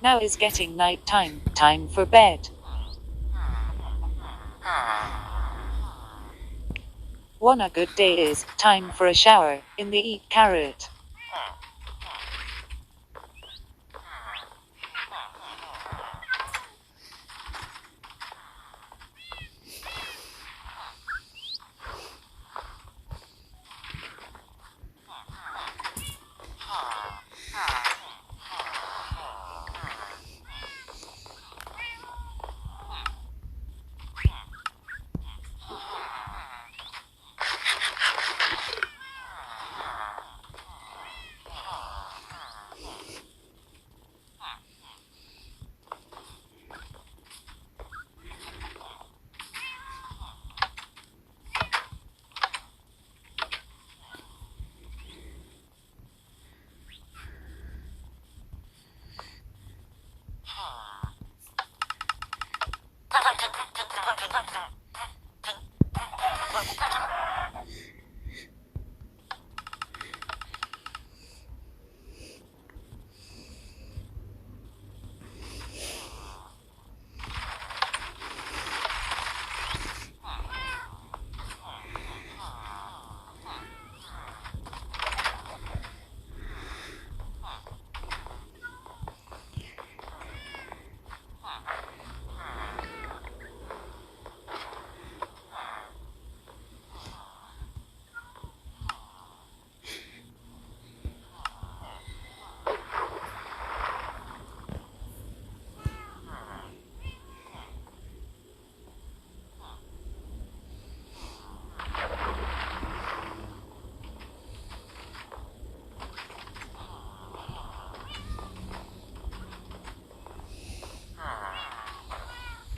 Now is getting night time. Time for bed. Wanna good day is time for a shower in the eat carrot.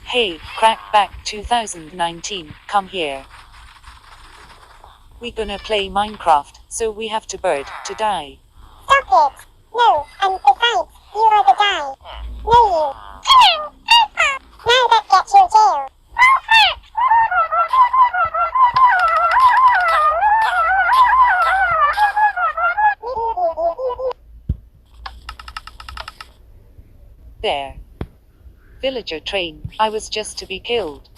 Hey, Crackback 2019, come here. We gonna play Minecraft, so we have to bird to die. Stop it! No, and besides, you are the guy. No you. Now let's get your tail. There. Villager train, I was just to be killed.